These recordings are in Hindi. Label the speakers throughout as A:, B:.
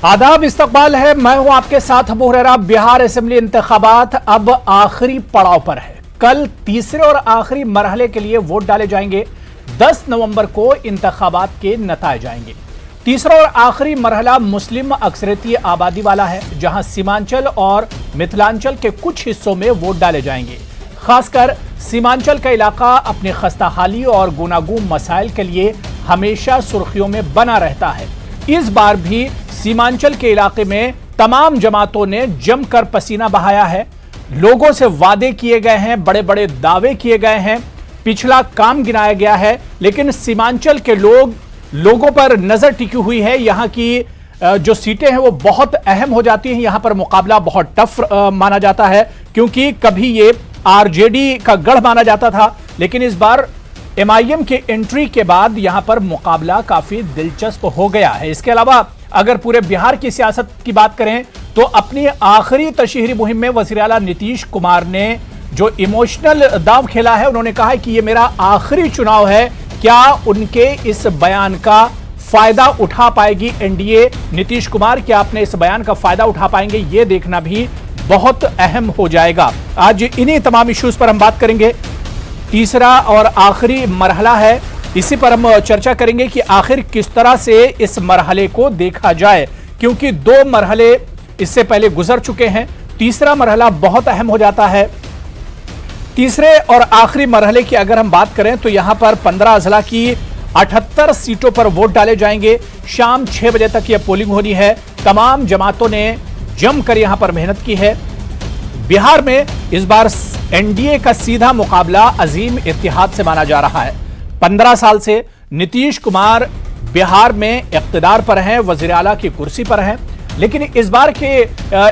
A: आदाब, इस्तकबाल है। मैं हूं आपके साथ अबू हुरैरा। बिहार असेंबली इंतखाबात अब आखिरी पड़ाव पर है। कल तीसरे और आखिरी मरहले के लिए वोट डाले जाएंगे। 10 नवंबर को इंतखाबात के नतायज आएंगे। तीसरा और आखिरी मरहला मुस्लिम अक्सरियती आबादी वाला है, जहां सीमांचल और मिथिलांचल के कुछ हिस्सों में वोट डाले जाएंगे। खासकर सीमांचल का इलाका अपनी खस्ताहाली और गुनागून मसाइल के लिए हमेशा सुर्खियों में बना रहता है। इस बार भी सीमांचल के इलाके में तमाम जमातों ने जमकर पसीना बहाया है। लोगों से वादे किए गए हैं, बड़े बड़े दावे किए गए हैं, पिछला काम गिनाया गया है, लेकिन सीमांचल के लोगों पर नजर टिकी हुई है। यहां की जो सीटें हैं वो बहुत अहम हो जाती हैं। यहां पर मुकाबला बहुत टफ माना जाता है, क्योंकि कभी ये आरजेडी का गढ़ माना जाता था, लेकिन इस बार एमआईएम के एंट्री के बाद यहां पर मुकाबला काफी दिलचस्प हो गया है। इसके अलावा अगर पूरे बिहार की सियासत की बात करें तो अपनी आखिरी तशहीरी मुहिम में वज़ीर आला नीतीश कुमार ने जो इमोशनल दांव खेला है, उन्होंने कहा है कि ये मेरा आखिरी चुनाव है। क्या उनके इस बयान का फायदा उठा पाएगी एनडीए? नीतीश कुमार क्या अपने इस बयान का फायदा उठा पाएंगे? ये देखना भी बहुत अहम हो जाएगा। आज इन्हीं तमाम इश्यूज पर हम बात करेंगे। तीसरा और आखिरी मरहला है, इसी पर हम चर्चा करेंगे कि आखिर किस तरह से इस मरहले को देखा जाए, क्योंकि 2 मरहले इससे पहले गुजर चुके हैं। तीसरा मरहला बहुत अहम हो जाता है। तीसरे और आखिरी मरहले की अगर हम बात करें तो यहां पर 15 अजला की 78 सीटों पर वोट डाले जाएंगे। शाम 6 बजे तक यह पोलिंग होनी है। तमाम जमातों ने जमकर यहां पर मेहनत की है। बिहार में इस बार एनडीए का सीधा मुकाबला अजीम इत्तेहाद से माना जा रहा है। 15 साल से नीतीश कुमार बिहार में इख्तिदार पर हैं, वज़ीर आला की कुर्सी पर हैं, लेकिन इस बार के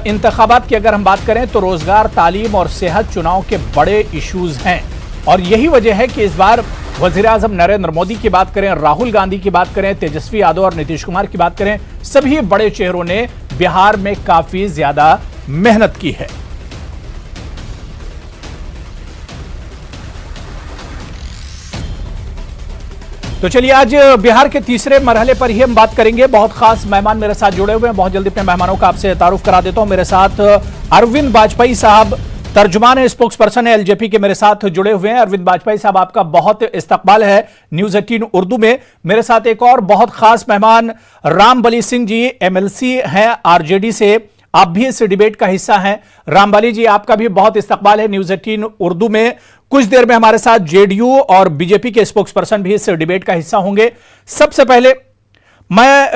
A: इंतखाबात की अगर हम बात करें तो रोजगार, तालीम और सेहत चुनाव के बड़े इश्यूज हैं। और यही वजह है कि इस बार वज़ीर आज़म नरेंद्र मोदी की बात करें, राहुल गांधी की बात करें, तेजस्वी यादव और नीतीश कुमार की बात करें, सभी बड़े चेहरों ने बिहार में काफी ज्यादा मेहनत की है। तो चलिए आज बिहार के तीसरे मरहले पर ही हम बात करेंगे। बहुत खास मेहमान मेरे साथ जुड़े हुए हैं। बहुत जल्दी अपने मेहमानों का आपसे तारुफ करा देता हूं। मेरे साथ अरविंद बाजपेयी साहब, तर्जुमान है, स्पोक्स पर्सन है एलजेपी के, मेरे साथ जुड़े हुए हैं। अरविंद बाजपेयी साहब, आपका बहुत इस्तकबाल है न्यूज़ 18 उर्दू में। मेरे साथ एक और बहुत खास मेहमान रामबली सिंह जी, एमएलसी हैं आरजेडी से, आप भी इस डिबेट का हिस्सा हैं। रामबली जी, आपका भी बहुत इस्तकबाल है न्यूज़ 18 उर्दू में। कुछ देर में हमारे साथ जेडीयू और बीजेपी के स्पोक्स पर्सन भी इस डिबेट का हिस्सा होंगे। सबसे पहले मैं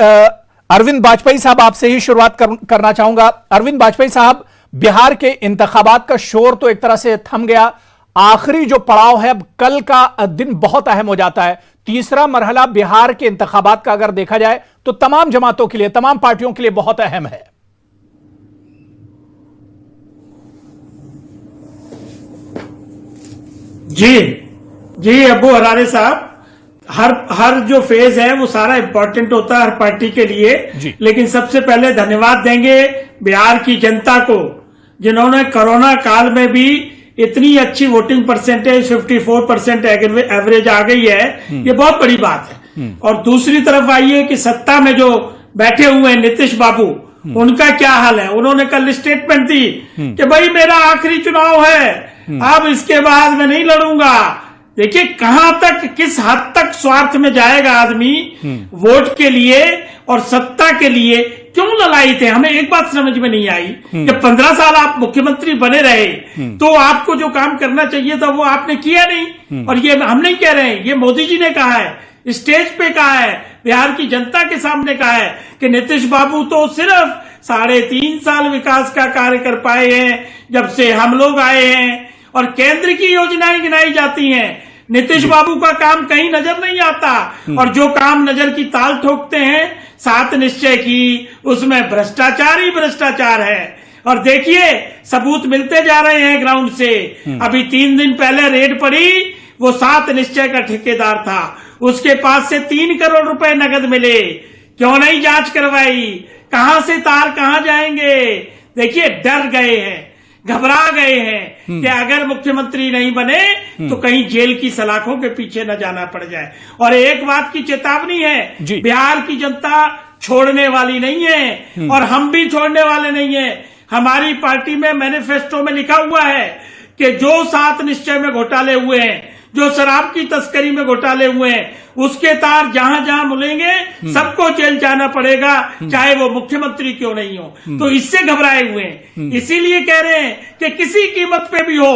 A: अरविंद बाजपेयी साहब आपसे ही शुरुआत करना चाहूंगा। अरविंद बाजपेयी साहब, बिहार के इंतखाबात का शोर तो एक तरह से थम गया। आखिरी जो पड़ाव है, अब कल का दिन बहुत अहम हो जाता है। तीसरा मरहला बिहार के इंतखाबात का अगर देखा जाए तो तमाम जमातों के लिए, तमाम पार्टियों के लिए बहुत अहम है।
B: जी अबू हरारे साहब, हर जो फेज है वो सारा इंपॉर्टेंट होता है हर पार्टी के लिए। लेकिन सबसे पहले धन्यवाद देंगे बिहार की जनता को, जिन्होंने कोरोना काल में भी इतनी अच्छी वोटिंग परसेंटेज 54% एवरेज आ गई है। ये बहुत बड़ी बात है। और दूसरी तरफ आइए कि सत्ता में जो बैठे हुए हैं नीतीश बाबू, उनका क्या हाल है। उन्होंने कल स्टेटमेंट दी कि भाई मेरा आखिरी चुनाव है, अब इसके बाद मैं नहीं लड़ूंगा। देखिए कहां तक, किस हद तक स्वार्थ में जाएगा आदमी वोट के लिए और सत्ता के लिए। क्यों लड़ाई थे, हमें एक बात समझ में नहीं आई कि 15 साल आप मुख्यमंत्री बने रहे तो आपको जो काम करना चाहिए था वो आपने किया नहीं। और ये हम नहीं कह रहे हैं, ये मोदी जी ने कहा है, स्टेज पे कहा है, बिहार की जनता के सामने कहा है कि नीतीश बाबू तो सिर्फ 3.5 साल विकास का कार्य कर पाए हैं जब से हम लोग आए हैं। और केंद्र की योजनाएं गिनाई जाती हैं, नीतीश बाबू का काम कहीं नजर नहीं आता। और जो काम नजर की ताल ठोकते हैं 7 निश्चय की, उसमें भ्रष्टाचार ही भ्रष्टाचार है। और देखिए सबूत मिलते जा रहे हैं ग्राउंड से। अभी 3 दिन पहले रेड पड़ी, वो 7 निश्चय का ठेकेदार था, उसके पास से 3 करोड़ रुपए नगद मिले। क्यों नहीं जांच करवाई? कहां से तार कहां जाएंगे? देखिए डर गए हैं, घबरा गए हैं कि अगर मुख्यमंत्री नहीं बने तो कहीं जेल की सलाखों के पीछे न जाना पड़ जाए। और एक बात की चेतावनी है, बिहार की जनता छोड़ने वाली नहीं है और हम भी छोड़ने वाले नहीं है। हमारी पार्टी में मैनिफेस्टो में लिखा हुआ है कि जो 7 निश्चय में घोटाले हुए हैं, जो शराब की तस्करी में घोटाले हुए हैं, उसके तार जहां जहां मिलेंगे सबको जेल जाना पड़ेगा, चाहे वो मुख्यमंत्री क्यों नहीं हो। तो इससे घबराए हुए हैं, इसीलिए कह रहे हैं कि किसी कीमत पे भी हो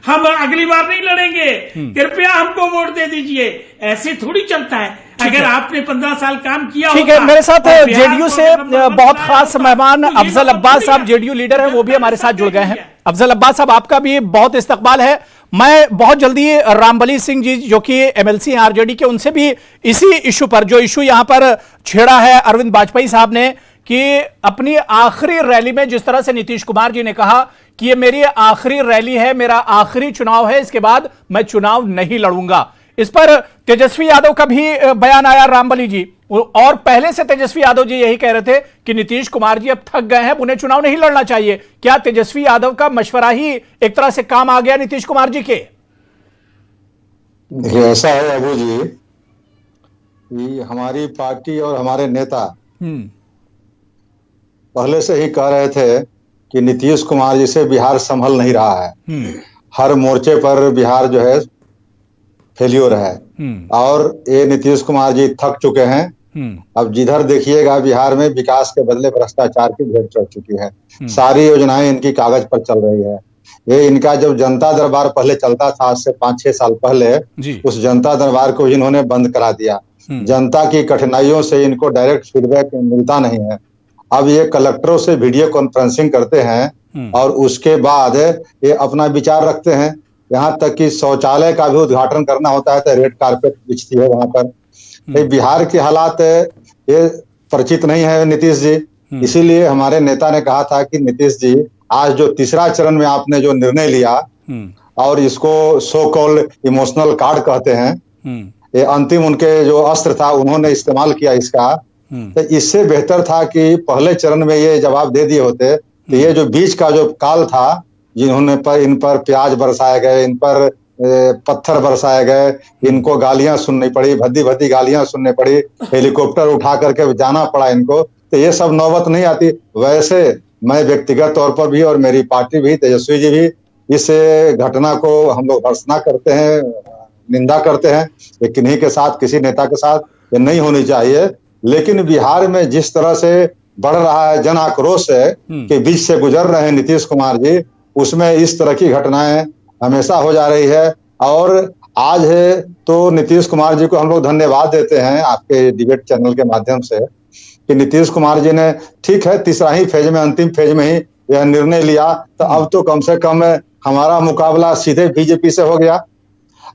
B: हम अगली बार नहीं लड़ेंगे, कृपया हमको वोट दे दीजिए। ऐसे थोड़ी चलता है। अगर आपने 15 साल काम किया,
A: ठीक है। मेरे साथ जेडीयू से बहुत खास मेहमान अफजल अब्बास साहब, जेडीयू लीडर हैं, वो भी हमारे साथ जुड़ गए हैं। अफजल अब्बास साहब, आपका भी बहुत इस्तकबाल है। मैं बहुत जल्दी रामबली सिंह जी जो कि एमएलसी हैं आरजेडी के, उनसे भी इसी इशू पर, जो इशू यहां पर छेड़ा है अरविंद वाजपेयी साहब ने, कि अपनी आखिरी रैली में जिस तरह से नीतीश कुमार जी ने कहा कि ये मेरी आखिरी रैली है, मेरा आखिरी चुनाव है, इसके बाद मैं चुनाव नहीं लड़ूंगा, इस पर तेजस्वी यादव का भी बयान आया रामबली जी। और पहले से तेजस्वी यादव जी यही कह रहे थे कि नीतीश कुमार जी अब थक गए हैं, उन्हें चुनाव नहीं लड़ना चाहिए। क्या तेजस्वी यादव का मशवरा ही एक तरह से काम आ गया नीतीश कुमार जी के?
C: देखिए, ऐसा है अबू जी कि हमारी पार्टी और हमारे नेता पहले से ही कह रहे थे कि नीतीश कुमार जी से बिहार संभल नहीं रहा है। हर मोर्चे पर बिहार जो है फेल्योर है और ये नीतीश कुमार जी थक चुके हैं। अब जिधर देखिएगा बिहार में विकास के बदले भ्रष्टाचार की भेंट चढ़ चुकी है। सारी योजनाएं इनकी कागज पर चल रही है। ये इनका जब जनता दरबार पहले चलता था, आज से 5-6 साल पहले, उस जनता दरबार को इन्होंने बंद करा दिया। जनता की कठिनाइयों से इनको डायरेक्ट फीडबैक मिलता नहीं है। अब ये कलेक्टरों से वीडियो कॉन्फ्रेंसिंग करते हैं और उसके बाद ये अपना विचार रखते हैं। यहाँ तक कि शौचालय का भी उद्घाटन करना होता है तो रेड कारपेट बिछती है वहां पर। बिहार के हालात ये परिचित नहीं है नीतीश जी। इसीलिए हमारे नेता ने कहा था कि नीतीश जी, आज जो तीसरा चरण में आपने जो निर्णय लिया और इसको सो कॉल्ड इमोशनल कार्ड कहते हैं, ये अंतिम उनके जो अस्त्र था उन्होंने इस्तेमाल किया इसका। तो इससे बेहतर था कि पहले चरण में ये जवाब दे दिए होते। तो ये जो बीच का जो काल था, जिन्होंने इन पर प्याज बरसाए गए, इन पर पत्थर बरसाए गए, इनको गालियां सुननी पड़ी, भद्दी भद्दी गालियां सुननी पड़ी, हेलीकॉप्टर उठा करके जाना पड़ा इनको, तो ये सब नौबत नहीं आती। वैसे मैं व्यक्तिगत तौर पर भी और मेरी पार्टी भी, तेजस्वी जी भी, इस घटना को हम लोग भर्त्सना करते हैं, निंदा करते हैं। ये किन्हीं के साथ, किसी नेता के साथ ये नहीं होनी चाहिए। लेकिन बिहार में जिस तरह से बढ़ रहा है जन आक्रोश के बीच से गुजर रहे हैं नीतीश कुमार जी, उसमें इस तरह की घटनाएं हमेशा हो जा रही है। और आज है तो नीतीश कुमार जी को हम लोग धन्यवाद देते हैं आपके डिबेट चैनल के माध्यम से कि नीतीश कुमार जी ने, ठीक है, तीसरा ही फेज में, अंतिम फेज में ही यह निर्णय लिया। तो अब तो कम से कम हमारा मुकाबला सीधे बीजेपी से हो गया।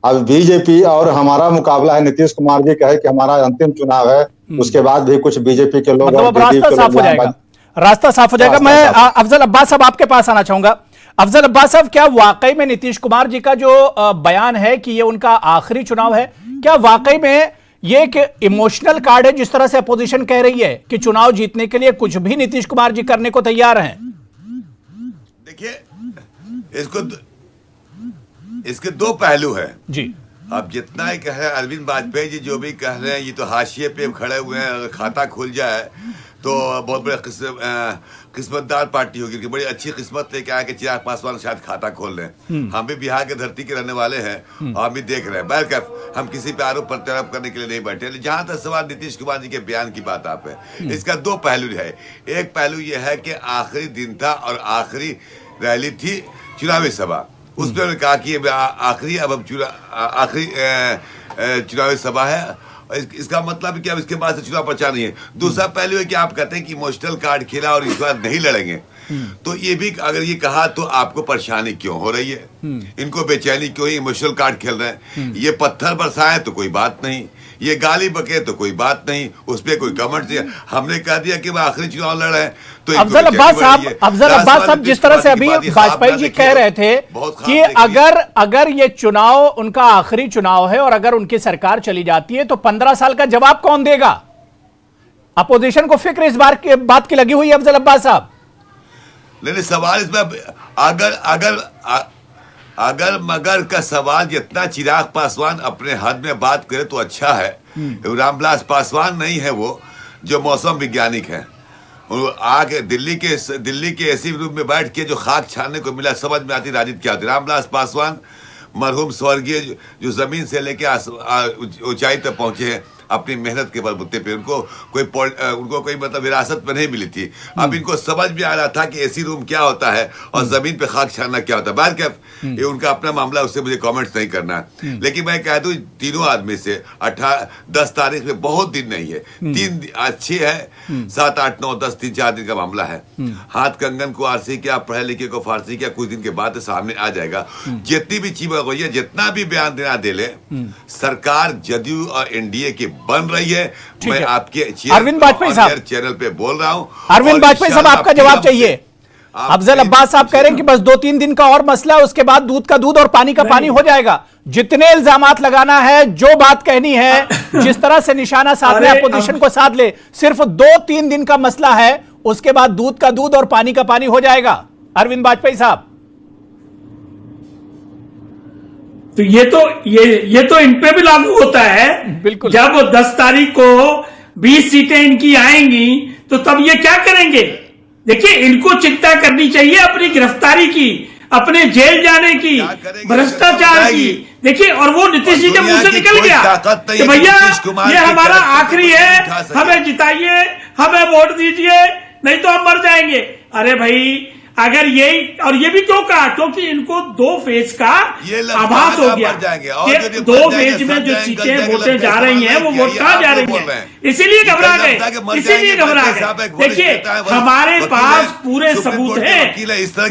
C: अब बीजेपी और हमारा मुकाबला है। नीतीश कुमार जी कहे कि हमारा अंतिम चुनाव है, उसके बाद भी कुछ बीजेपी के लोग,
A: मतलब रास्ता साफ हो जाएगा, रास्ता साफ हो जाएगा। मैं अफजल अब्बास साहब आपके पास आना चाहूंगा। अफजल अब्बास साहब, क्या वाकई में नीतीश कुमार जी का जो बयान है कि ये उनका आखिरी चुनाव है, क्या वाकई में ये एक इमोशनल कार्ड है, जिस तरह से अपोजिशन कह रही है कि चुनाव जीतने के लिए कुछ भी नीतीश कुमार जी करने को तैयार हैं?
D: देखिए, इसके दो पहलू हैं
A: जी।
D: अब जितना ही कहे अरविंद वाजपेयी जी जो भी कह रहे हैं, ये तो हाशिए पे खड़े हुए हैं। अगर खाता खुल जाए तो बहुत बड़े किस्मतदार पार्टी होगी कि बड़ी अच्छी किस्मत लेके आए कि चिराग पासवान शायद खाता खोल लें। हम भी बिहार की धरती के रहने वाले हैं और हम भी देख रहे हैं। बहरकैफ हम किसी पे आरोप प्रत्यारोप करने के लिए नहीं बैठे। जहां तक सवाल नीतीश कुमार जी के बयान की बात आप है, इसका दो पहलू है। एक पहलू यह है कि आखिरी दिन था और आखिरी रैली थी, चुनावी सभा, उसमें उन्होंने कहा कि आखिरी चुनावी सभा है। इसका मतलब कि अब इसके बाद से चुनाव प्रचार नहीं है। दूसरा पहलू है कि आप कहते हैं कि इमोशनल कार्ड खेला और इस बार नहीं लड़ेंगे, तो ये भी अगर ये कहा तो आपको परेशानी क्यों हो रही है, इनको बेचैनी क्यों, इमोशनल कार्ड खेल रहे हैं। ये पत्थर बरसाए तो कोई बात नहीं, ये गाली बके तो कोई बात नहीं, उस पर कोई कमेंट नहीं। हमने कह दिया कि वो आखिरी चुनाव लड़ रहे हैं तो
A: अफजल अब्बास साहब जिस तरह से अभी वाजपेयी जी कह रहे थे कि अगर ये चुनाव उनका आखिरी चुनाव है और अगर उनकी सरकार चली जाती है तो 15 साल का जवाब कौन देगा? अपोजिशन को फिक्र इस बार की बात की लगी हुई है अफजल अब्बास साहब।
D: नहीं, सवाल इसमें अगर मगर का सवाल जितना चिराग पासवान अपने हद में बात करे तो अच्छा है। रामविलास पासवान नहीं है वो, जो मौसम वैज्ञानिक हैं, आके दिल्ली के एसी रूम में बैठ के जो खाक छानने को मिला, समझ में आती राजनीति क्या होती। रामविलास पासवान मरहूम स्वर्गीय जो जमीन से लेके ऊंचाई तक पहुंचे हैं अपनी मेहनत के बलबूते पे, उनको कोई मतलब विरासत में नहीं मिली थी। अब इनको समझ में आ रहा था कि एसी रूम क्या होता है और जमीन पे खाक छानना क्या होता है। बाहर क्या ये उनका अपना मामला, उससे मुझे कमेंट्स नहीं करना है। लेकिन मैं कह दूं तीनों आदमी से 10 तारीख में बहुत दिन नहीं है, 3 अच्छे है, 7, 8, 9, 10 3-4 दिन का मामला है। हाथ कंगन को आरसी किया, पढ़े लिखे को फारसी किया, कुछ दिन के बाद सामने आ जाएगा। जितनी भी चीजें हुई है, जितना भी बयान देना दे ले, सरकार जदयू और एनडीए की बन रही है। मैं आपके
A: अरविंद वाजपेयी साहब
D: चैनल पे बोल रहा हूं।
A: अरविंद वाजपेयी साहब, आपका जवाब चाहिए। अफजल अब्बास साहब कह रहे हैं कि बस 2-3 दिन का और मसला है, उसके बाद दूध का दूध और पानी का पानी हो जाएगा। जितने इल्जामात लगाना है, जो बात कहनी है, जिस तरह से निशाना साधना है, अपोजिशन को साध ले, सिर्फ 2-3 दिन का मसला है, उसके बाद दूध का दूध और पानी का पानी हो जाएगा। अरविंद वाजपेयी साहब,
B: तो ये तो इन पे भी लागू होता है।
A: बिल्कुल।
B: जब 10 तारीख को 20 सीटें इनकी आएंगी तो तब ये क्या करेंगे? देखिए, इनको चिंता करनी चाहिए अपनी गिरफ्तारी की, अपने जेल जाने की, भ्रष्टाचार की। देखिए, और वो नीतीश जी के मुंह से निकल गया कि भैया ये हमारा आखिरी है, हमें जिताइए, हमें वोट दीजिए, नहीं तो हम मर जाएंगे। अरे भाई, अगर यही, और ये भी क्यों कहा? क्योंकि इनको 2 फेज का आभास हो गया कि 2 फेज में जो सीटें वोटें जा रही हैं वो वोट कहाँ जा रही हैं, इसीलिए घबरा गए। देखिए, हमारे पास पूरे सबूत हैं,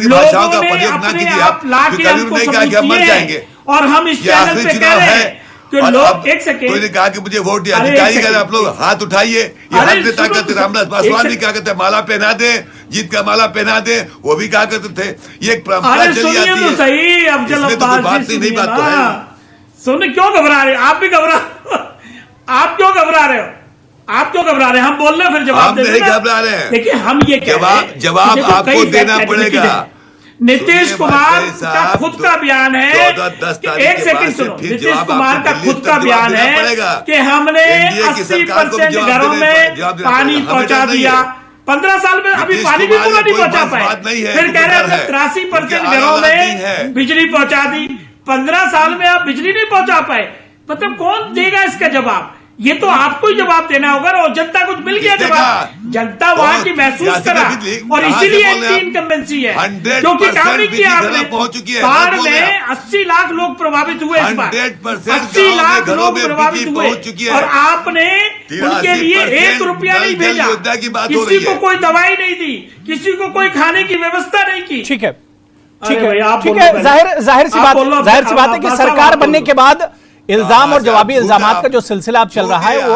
B: लोगों ने अपने आप ला के हमको सबूत दिए हैं, और हम इस चैनल पे कह रहे हैं कि लोग, एक सेकेंड,
D: कोई ने कहा कि मुझे वोट दिया, अधिकारी कह रहे आप लोग हाथ उठाइए, ये हाथ में ताकत। रामविलास पासवान भी क्या कहते हैं, माला पहना दे, जीत का माला पहना दे, वो भी कहा करते थे। ये एक परंपरा चली आती है।
B: सही, अब चलो बात नहीं, बात तो है। सुन, क्यों घबरा रहे? आप भी घबरा आप क्यों घबरा रहे हो? आप क्यों घबरा रहे हैं? हम बोल रहे हैं, फिर जवाब
D: नहीं घबरा रहे हैं।
B: देखिए, हम ये
D: जवाब आपको देना पड़ेगा।
B: नीतीश कुमार का खुद का बयान है, एक सेकंड सुनो, नीतीश कुमार का खुद का बयान है कि हमने 80% घरों में पानी पहुंचा दिया। 15 साल में अभी पानी भी पूरा नहीं पहुंचा पाए। फिर कह रहे हैं 83% घरों में बिजली पहुंचा दी। 15 साल में आप बिजली नहीं पहुंचा पाए, मतलब कौन देगा इसका जवाब? ये तो आपको ही जवाब देना होगा। और जनता को मिल गया जवाब, जनता वहां की महसूस करा, और इसीलिए एंटी इनकम्बेंसी है, क्योंकि काम नहीं किया आपने। बाढ़ में 80 लाख लोग प्रभावित हुए इस बार, 80 लाख लोग प्रभावित हुए, और आपने उनके लिए 1 रुपया नहीं भेजा, किसी को कोई दवाई नहीं दी, किसी को कोई खाने की व्यवस्था नहीं की।
A: ठीक है, ठीक है, जाहिर सी बात है कि सरकार बनने के बाद इल्जाम और जवाबी इल्जामात का जो सिलसिला अब चल रहा है, वो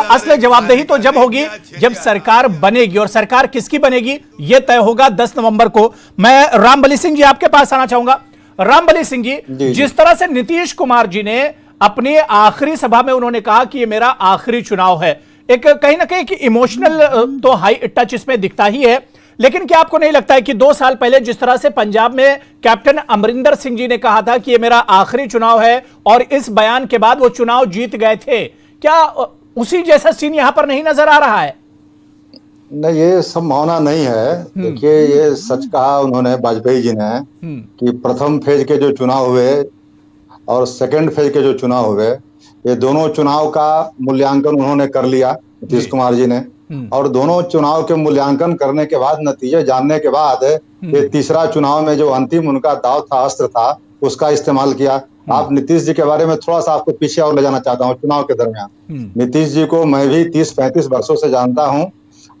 A: असल जवाबदेही तो जब होगी जब सरकार बनेगी, और सरकार किसकी बनेगी यह तय होगा 10 नवंबर को। मैं रामबली सिंह जी आपके पास आना चाहूंगा। रामबली सिंह जी, जिस तरह से नीतीश कुमार जी ने अपनी आखिरी सभा में उन्होंने कहा कि यह मेरा आखिरी चुनाव है, एक कहीं ना कहीं इमोशनल तो हाई टच इसमें दिखता ही है, लेकिन क्या आपको नहीं लगता है कि 2 साल पहले जिस तरह से पंजाब में कैप्टन अमरिंदर सिंह जी ने कहा था कि ये मेरा आखिरी चुनाव है, और इस बयान के बाद वो चुनाव जीत गए थे, क्या उसी जैसा सीन यहां पर नहीं नजर आ रहा है?
C: नहीं, ये संभावना नहीं है। देखिए, ये सच कहा उन्होंने, वाजपेयी जी ने, कि प्रथम फेज के जो चुनाव हुए और सेकंड फेज के जो चुनाव हुए, ये दोनों चुनाव का मूल्यांकन उन्होंने कर लिया, नीतीश कुमार जी ने, और दोनों चुनाव के मूल्यांकन करने के बाद, नतीजे जानने के बाद, ये तीसरा चुनाव में जो अंतिम उनका दाव था, अस्त्र था, उसका इस्तेमाल किया। आप नीतीश जी के बारे में थोड़ा सा आपको पीछे और ले जाना चाहता हूँ। चुनाव के दरमियान नीतीश जी को मैं भी 30-35 वर्षों से जानता हूँ,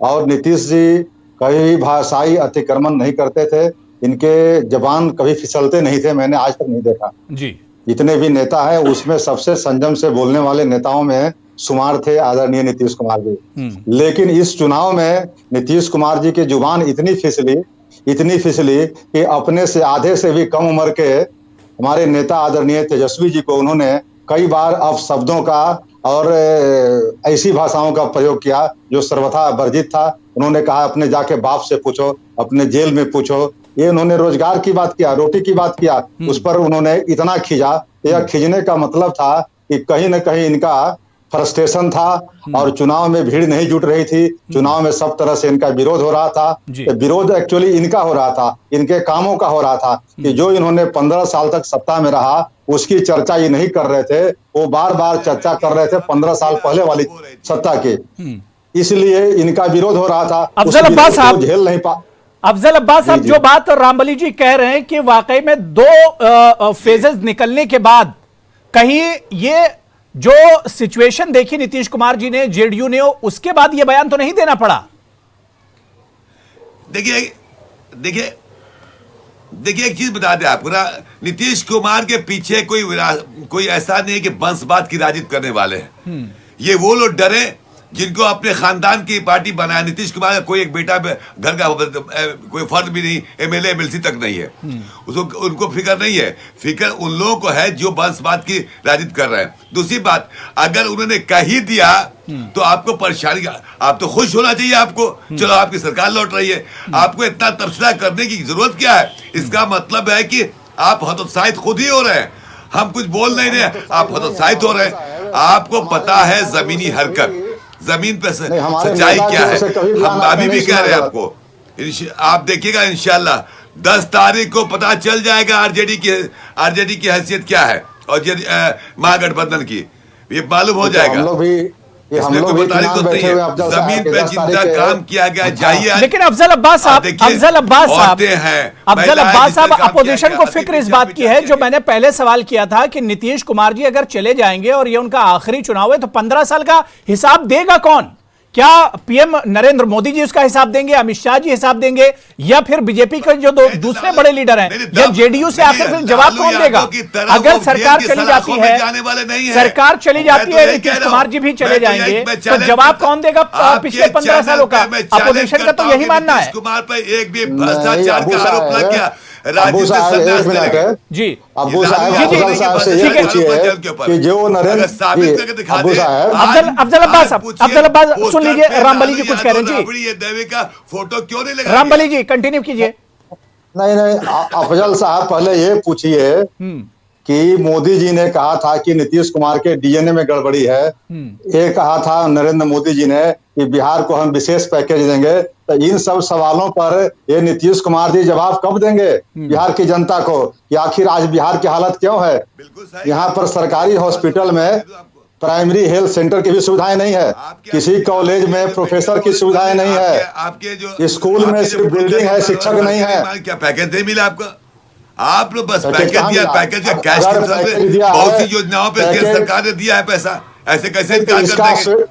C: और नीतीश जी कभी भाषाई अतिक्रमण नहीं करते थे, इनके जबान कभी फिसलते नहीं थे, मैंने आज तक नहीं देखा जी। जितने भी नेता है उसमें सबसे संयम से बोलने वाले नेताओं में शुमार थे आदरणीय नीतीश कुमार जी। लेकिन इस चुनाव में नीतीश कुमार जी की जुबान इतनी फिसली कि अपने से आधे से भी कम उम्र के हमारे नेता आदरणीय तेजस्वी जी को उन्होंने कई बार अपशब्दों का और ऐसी भाषाओं का प्रयोग किया जो सर्वथा वर्जित था। उन्होंने कहा अपने जाके बाप से पूछो, अपने जेल में पूछो। ये उन्होंने रोजगार की बात किया, रोटी की बात किया, उस पर उन्होंने इतना खींचा। यह खींचने का मतलब था कि कहीं न कहीं इनका फ्रस्ट्रेशन था और चुनाव में भीड़ नहीं जुट रही थी। चुनाव में सब तरह से इनका विरोध हो रहा था। विरोध एक्चुअली इनका हो रहा था, इनके कामों का हो रहा था कि जो इन्होंने 15 साल तक सत्ता में रहा उसकी चर्चा ये नहीं कर रहे थे, वो बार बार चर्चा कर रहे थे 15 साल पहले वाली सत्ता की, इसलिए इनका विरोध हो रहा था।
A: अफजल अब्बास साहब
C: झेल नहीं पा
A: अफजल अब्बास साहब जो बात रामबली जी कह रहे हैं कि वाकई में 2 फेजेस निकलने के बाद कहीं ये जो सिचुएशन देखी नीतीश कुमार जी ने, जेडीयू ने, उसके बाद ये बयान तो नहीं देना पड़ा।
D: देखिए एक चीज बता दें आपको ना, नीतीश कुमार के पीछे कोई ऐसा नहीं है कि वंशवाद की राजनीति करने वाले हैं। ये वो लोग डरे जिनको अपने खानदान की पार्टी बनाया। नीतीश कुमार का कोई एक बेटा घर का कोई फर्द भी नहीं, एमएलए एमएलसी तक नहीं है, उसको उनको फिक्र नहीं है। फिक्र उन लोगों को है जो वंशवाद की राजनीति कर रहे हैं। दूसरी बात, अगर उन्होंने कह ही दिया तो आपको परेशानी, आप तो खुश होना चाहिए आपको, चलो आपकी सरकार लौट रही है, आपको इतना तबसरा करने की जरूरत क्या है? इसका मतलब है कि आप हतोत्साहित खुद ही हो रहे हैं, हम कुछ बोल नहीं रहे, आप हतोत्साहित हो रहे हैं। आपको पता है जमीनी हरकत, जमीन पे सच्चाई क्या है, हम अभी भी कह रहे हैं आपको। आप देखिएगा इंशाल्लाह 10 तारीख को पता चल जाएगा आरजेडी की हैसियत क्या है और महागठबंधन की, ये मालूम हो जाएगा। इसमें कोई बताने तो नहीं है, जमीन पे जितना काम किया गया जाइए।
A: लेकिन अफजल अब्बास साहब अपोजिशन को फिक्र इस बात की है, जो मैंने पहले सवाल किया था कि नीतीश कुमार जी अगर चले जाएंगे और ये उनका आखिरी चुनाव है तो 15 साल का हिसाब देगा कौन? क्या पीएम नरेंद्र मोदी जी उसका हिसाब देंगे, अमित शाह जी हिसाब देंगे, या फिर बीजेपी के जो दूसरे बड़े लीडर हैं, या जेडीयू से आखिर फिर जवाब कौन देगा? अगर सरकार चली जाती है, नीतीश कुमार जी भी चले जाएंगे तो जवाब कौन देगा पिछले 15 सालों का? अपोजिशन का तो यही मानना है।
D: कुमार पर एक भी भ्रष्टाचार का आरोप लग गया,
C: अबू साहब से ये पूछिए कि जो नरेंद्र
A: अफजल अब्बास सुन लीजिए, रामबली जी कुछ कह रहे हैं जी।
D: ये देवी का फोटो क्यों नहीं लगा?
A: रामबली जी कंटिन्यू कीजिए।
C: नहीं अफजल साहब पहले ये पूछिए कि मोदी जी ने कहा था कि नीतीश कुमार के डीएनए में गड़बड़ी है। ये कहा था नरेंद्र मोदी जी ने कि बिहार को हम विशेष पैकेज देंगे। तो इन सब सवालों पर ये नीतीश कुमार जी जवाब कब देंगे बिहार की जनता को कि आखिर आज बिहार की हालत क्यों है? यहाँ पर सरकारी हॉस्पिटल में प्राइमरी हेल्थ सेंटर की भी सुविधाएं नहीं है, किसी कॉलेज में प्रोफेसर की सुविधाएं नहीं है,
D: आपके जो
C: स्कूल में सिर्फ बिल्डिंग है, शिक्षक नहीं है।
D: क्या पैकेज नहीं मिला आपको? आप लोग बस पैकेज दिया, पैकेज का कैश बहुत सी योजनाओं पे सरकार ने दिया है पैसा, ऐसे कैसे इनकार कर देंगे?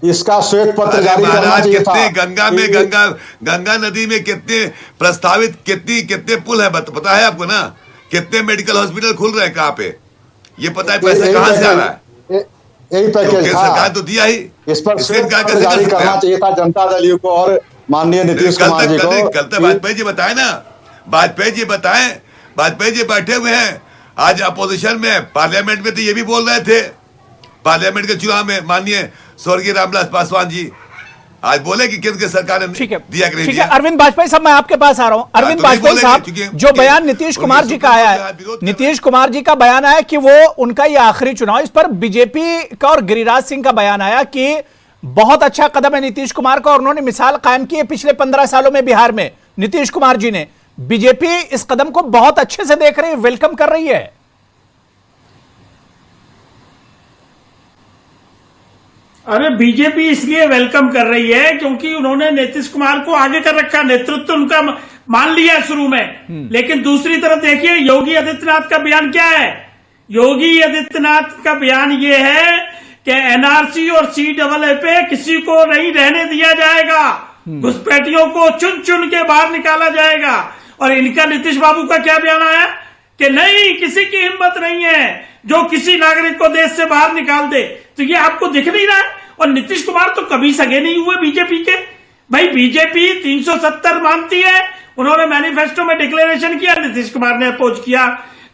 C: इसका श्वेत पत्र जारी करना चाहिए था।
D: गंगा में गंगा नदी में कितने प्रस्तावित कितने पुल है पता है आपको ना? कितने मेडिकल हॉस्पिटल खुल रहे हैं, कहाँ पे, ये पता है? पैसा कहाँ से आ रहा है?
C: यही पैकेज
D: सरकार तो दिया ही,
C: इस पर जारी करना चाहिए था जनता दल को और माननीय नीतीश कुमार जी को।
D: कल तक वाजपेयी जी बताए ना, वाजपेयी जी बैठे हुए हैं आज अपोजिशन में, पार्लियामेंट में तो ये भी बोल रहे थे, पार्लियामेंट के चुनाव में माननीय स्वर्गीय रामविलास पासवान जी आज बोले कि केंद्र सरकार ने दिया कि नहीं दिया।
A: अरविंद वाजपेयी साहब मैं आपके पास आ रहा हूं। अरविंद वाजपेयी साहब, जो बयान नीतीश कुमार जी का आया है, नीतीश कुमार जी का बयान आया कि वो उनका ये आखिरी चुनाव, इस पर बीजेपी का और गिरिराज सिंह का बयान आया कि बहुत अच्छा कदम है नीतीश कुमार का और उन्होंने मिसाल कायम की है पिछले 15 सालों में बिहार में। नीतीश कुमार जी ने, बीजेपी इस कदम को बहुत अच्छे से देख रही है, वेलकम कर रही है।
B: अरे बीजेपी इसलिए वेलकम कर रही है क्योंकि उन्होंने नीतीश कुमार को आगे कर रखा, नेतृत्व उनका मान लिया शुरू में। लेकिन दूसरी तरफ देखिए योगी आदित्यनाथ का बयान क्या है? योगी आदित्यनाथ का बयान ये है कि एनआरसी और सीएए पे किसी को नहीं रहने दिया जाएगा, घुसपैठियों को चुन चुन के बाहर निकाला जाएगा। और इनका नीतीश बाबू का क्या बयान आया कि नहीं, किसी की हिम्मत नहीं है जो किसी नागरिक को देश से बाहर निकाल दे। तो ये आपको दिख नहीं रहा है? और नीतीश कुमार तो कभी सगे नहीं हुए बीजेपी के। भाई बीजेपी 370 मानती है, उन्होंने मैनिफेस्टो में डिक्लेरेशन किया, नीतीश कुमार ने अपोज किया।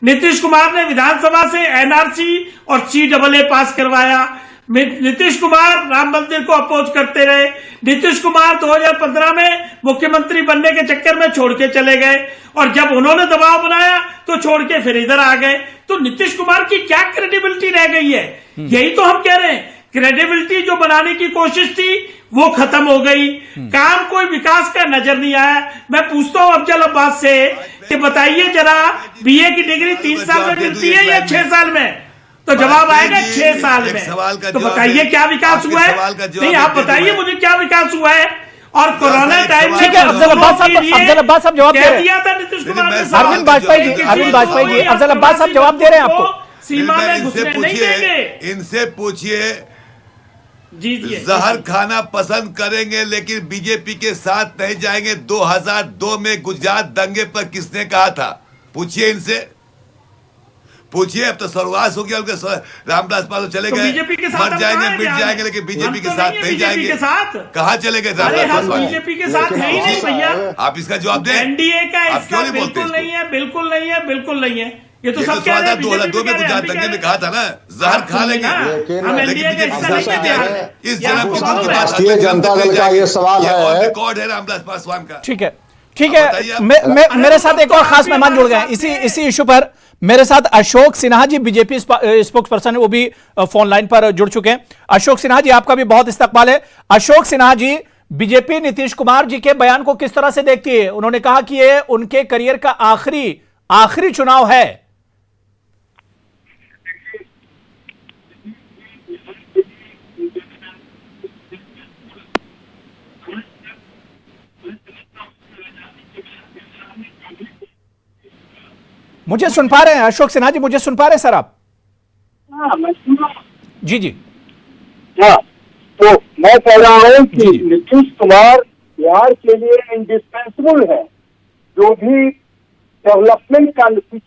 B: नीतीश कुमार ने विधानसभा से एनआरसी और सीएए पास करवाया। नीतीश कुमार राम मंदिर को अपोज करते रहे। नीतीश कुमार 2015 में मुख्यमंत्री बनने के चक्कर में छोड़ के चले गए और जब उन्होंने दबाव बनाया तो छोड़ के फिर इधर आ गए। तो नीतीश कुमार की क्या क्रेडिबिलिटी रह गई है? यही तो हम कह रहे हैं क्रेडिबिलिटी जो बनाने की कोशिश थी वो खत्म हो गई। काम कोई विकास का नजर नहीं आया। मैं पूछता हूं अफजल अब्बास से कि बताइए जरा, बीए की डिग्री 3 साल में मिलती है या 6 साल में? तो जवाब आएगा 6 साल में। तो बताइए क्या विकास हुआ है? नहीं, आप बताइए मुझे क्या विकास हुआ है। और कोरोना टाइम में
A: अफजल अब्बास साहब जवाब दे रहे हैं।
B: दिया था नीतीश कुमार ने।
A: अरविंद वाजपेयी जी, अफजल अब्बास साहब जवाब दे रहे हैं आपको।
B: सीमा में घुसने नहीं देंगे।
D: इनसे पूछिए,
B: जी
D: जहर खाना पसंद करेंगे लेकिन बीजेपी के साथ नहीं जाएंगे। 2002 में गुजरात दंगे पर किसने कहा था? पूछिए इनसे, पूछिए। अब तो सर्वनाश हो गया उनके। रामदास पासवान चले गए, मर जाएंगे मिट जाएंगे, लेकिन बीजेपी के साथ नहीं जाएंगे। कहाँ चले गए रामदास पासवान?
B: बीजेपी के साथ है ही नहीं भैया।
D: आप इसका जवाब दें।
B: एनडीए का
D: आप
B: इसका
D: क्यों नहीं बोलते
B: बिल्कुल नहीं है, बिल्कुल नहीं है, बिल्कुल नहीं है। ये तो सब
D: कह रहे हैं। 2002 में गुजरात दंगे में कहा था ना, जहर खा लेंगे,
B: हम एनडीए का हिस्सा नहीं है।
D: इस जन्म की बात
C: राष्ट्रीय जनता दल का ये सवाल है।
D: रिकॉर्ड है रामदास पासवान का।
A: ठीक है, ठीक है। मेरे साथ एक और खास मेहमान जुड़ गए हैं इसी इशू पर। मेरे साथ Ashok Sinha ji, BJP spokes person, वो भी फोन लाइन पर जुड़ चुके हैं। अशोक सिन्हा जी, आपका भी बहुत इस्तकबाल है। अशोक सिन्हा जी, बीजेपी नीतीश कुमार जी के बयान को किस तरह से देखती है? उन्होंने कहा कि ये उनके करियर का आखिरी चुनाव है। मुझे सुन पा रहे हैं अशोक सिन्हा जी? मुझे सुन पा रहे हैं सर आप?
E: हाँ, मैं सुन रहा हूं।
A: जी जी।
E: हाँ, तो मैं कह रहा हूँ कि नीतीश कुमार बिहार के लिए इंडिस्पेंसिबल है। जो भी डेवलपमेंट का कुछ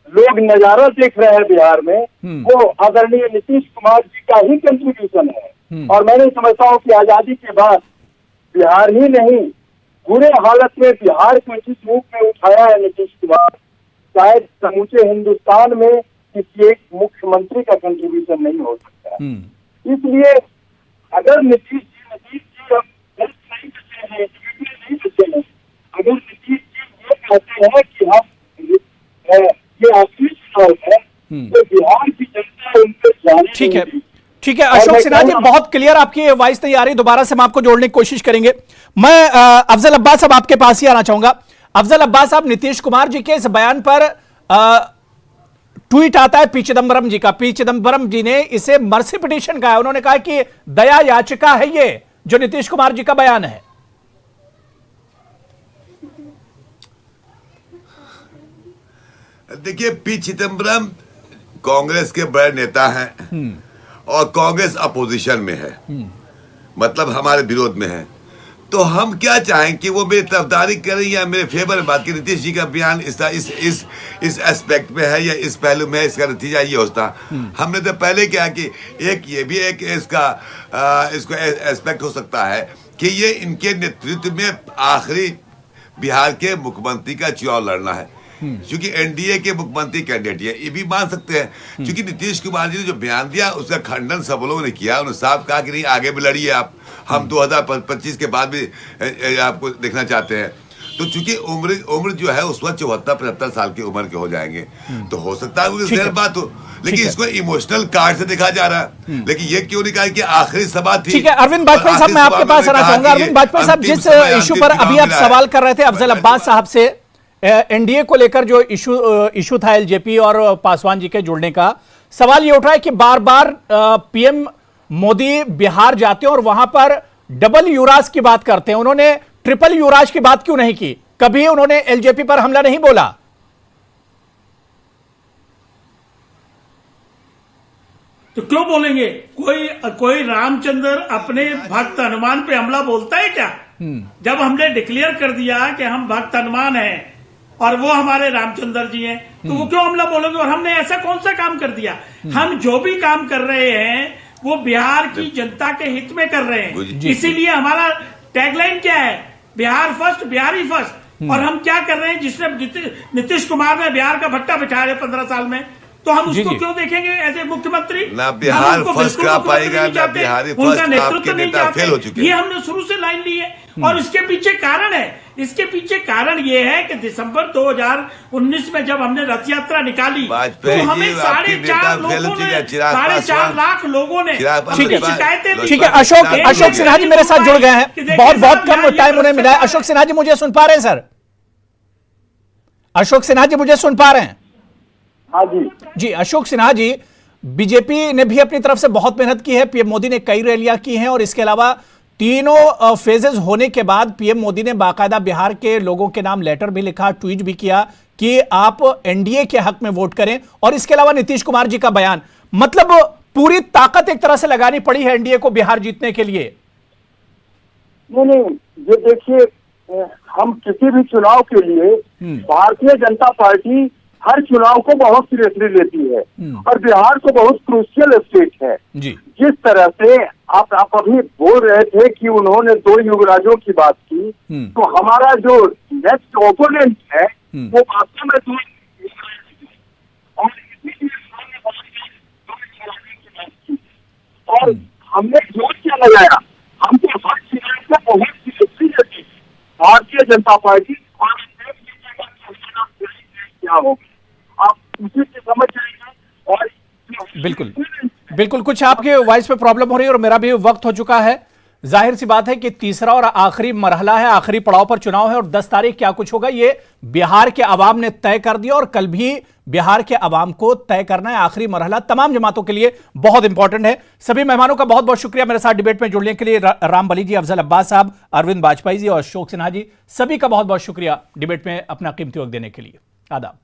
E: लोग नजारा देख रहे हैं बिहार में, वो आदरणीय नीतीश कुमार जी का ही कंट्रीब्यूशन है। और मैं नहीं समझता हूँ कि आजादी के बाद बिहार ही नहीं, बुरे हालत में बिहार को जिस रूप में उठाया है नीतीश कुमार, शायद समूचे हिंदुस्तान में किसी एक मुख्यमंत्री का कंट्रीब्यूशन नहीं हो सकता। इसलिए अगर नीतीश जी अब नहीं बचे हैं, नहीं बचे हैं, अगर नीतीश जी ये कहते हैं कि हम ये आखिरी चुनाव है, तो बिहार की जनता उनके जाने।
A: ठीक है, ठीक है अशोक सिन्हा जी, बहुत क्लियर आपकी वॉइस नहीं आ रही। दोबारा से हम आपको जोड़ने की कोशिश करेंगे। मैं अफजल अब्बास साहब आपके पास ही आना चाहूंगा। अफजल अब्बास साहब, नीतीश कुमार जी के इस बयान पर ट्वीट आता है पी चिदम्बरम जी का। पी चिदम्बरम जी ने इसे मर्सी पिटीशन कहा है। उन्होंने कहा कि दया याचिका है ये जो नीतीश कुमार जी का बयान है।
D: देखिए, पी चिदम्बरम कांग्रेस के बड़े नेता हैं और कांग्रेस अपोजिशन में है, मतलब हमारे विरोध में है। तो हम क्या चाहें कि वो मेरी तरफदारी करें या मेरे फेवर में बात करें? नीतीश जी का बयान इस एस्पेक्ट में है या इस पहलू में, इसका नतीजा ये होता। हमने तो पहले क्या कि ये भी एक इसका इसको एस्पेक्ट हो सकता है कि ये इनके नेतृत्व में आखिरी बिहार के मुख्यमंत्री का चुनाव लड़ना है, क्योंकि एनडीए के मुख्यमंत्री कैंडिडेट ये भी मान सकते हैं। क्योंकि नीतीश कुमार जी ने जो बयान दिया उसका खंडन सब लोगों ने किया। उन्होंने साफ कहा कि नहीं, आगे भी लड़िए आप, हम 2025 के बाद भी आपको देखना चाहते हैं। तो चूंकि उम्र जो है उस वक्त 74-75 साल की उम्र के हो जाएंगे, तो हो सकता है वो देर बात हो, लेकिन इसको इमोशनल कार्ड से देखा जा रहा है। लेकिन ये क्यों नहीं कहा कि आखिरी सभा थी?
A: ठीक है अरविंद वाजपेयी साहब, मैं आपके पास आना चाहूंगा। अरविंद वाजपेयी साहब, जिस इशू पर अभी आप सवाल कर रहे थे अफजल अब्बास साहब से, एनडीए को लेकर जो इशू था एलजेपी और पासवान जी के जुड़ने का, सवाल ये उठा है कि बार बार पीएम मोदी बिहार जाते हैं और वहां पर डबल युवराज की बात करते हैं। उन्होंने ट्रिपल युवराज की बात क्यों नहीं की? कभी उन्होंने एलजेपी पर हमला नहीं बोला।
B: तो क्यों बोलेंगे? कोई रामचंद्र अपने भक्त हनुमान पे हमला बोलता है क्या? जब हमने डिक्लेयर कर दिया कि हम भक्त हनुमान हैं और वो हमारे रामचंद्र जी हैं, तो वो क्यों हमला बोलेंगे? और हमने ऐसा कौन सा काम कर दिया? हम जो भी काम कर रहे हैं वो बिहार की जनता के हित में कर रहे हैं। इसीलिए हमारा टैगलाइन क्या है? Bihar first, Bihari first. और हम क्या कर रहे हैं? जिसने नीतीश कुमार ने बिहार का भट्टा बिठाया है 15 साल में, तो हम उसको क्यों देखेंगे एज ए मुख्यमंत्री?
D: ना बिहार फर्स्ट का पाएगा, ना बिहारी फर्स्ट, आपके नेता फेल हो चुके हैं।
B: ये हमने शुरू से लाइन ली है और इसके पीछे कारण है, इसके पीछे कारण ये है कि दिसंबर 2019 में जब हमने रथ यात्रा निकाली तो हमें 4.5 लोगों ने 4.5 लाख लोगों ने शिकायतें दी।
A: ठीक है, अशोक सिन्हा जी मेरे साथ जुड़ गए हैं, बहुत कम टाइम उन्हें मिला है। अशोक सिन्हा जी मुझे सुन पा रहे हैं सर? अशोक सिन्हा जी मुझे सुन पा रहे हैं?
E: हाँ जी
A: जी अशोक सिन्हा जी, बीजेपी ने भी अपनी तरफ से बहुत मेहनत की है, पीएम मोदी ने कई रैलियां की हैं और इसके अलावा तीनों फेजेस होने के बाद पीएम मोदी ने बाकायदा बिहार के लोगों के नाम लेटर भी लिखा, ट्वीट भी किया कि आप एनडीए के हक में वोट करें। और इसके अलावा नीतीश कुमार जी का बयान, मतलब पूरी ताकत एक तरह से लगानी पड़ी है एनडीए को बिहार जीतने के लिए।
E: नहीं, ये देखिए, हम किसी भी चुनाव के लिए भारतीय जनता पार्टी हर चुनाव को बहुत सीरियसली लेती है और बिहार को बहुत क्रूशियल स्टेट है
A: जी।
E: जिस तरह से आप अभी बोल रहे थे कि उन्होंने 2 युवराजों की बात की, तो हमारा जो नेक्स्ट ओपोनेंट है वो वास्तव में 2 और इसीलिए और हमने जोर क्या लगाया, हमको हर चुनाव को बहुत सीरियसली लेती है भारतीय जनता पार्टी और क्या होगा आप उसी से समझ जाएंगे। और
A: बिल्कुल कुछ आपके वॉइस पे प्रॉब्लम हो रही है और मेरा भी वक्त हो चुका है। जाहिर सी बात है कि तीसरा और आखिरी मरहला है, आखिरी पड़ाव पर चुनाव है और 10 तारीख क्या कुछ होगा ये बिहार के अवाम ने तय कर दिया और कल भी बिहार के अवाम को तय करना है। आखिरी मरहला तमाम जमातों के लिए बहुत इंपॉर्टेंट है। सभी मेहमानों का बहुत बहुत शुक्रिया मेरे साथ डिबेट में जुड़ने के लिए। राम बली जी, अफजल अब्बास साहब, अरविंद वाजपेयी जी और अशोक सिन्हा जी, सभी का बहुत बहुत शुक्रिया डिबेट में अपना कीमती वक्त देने के लिए। आदाब।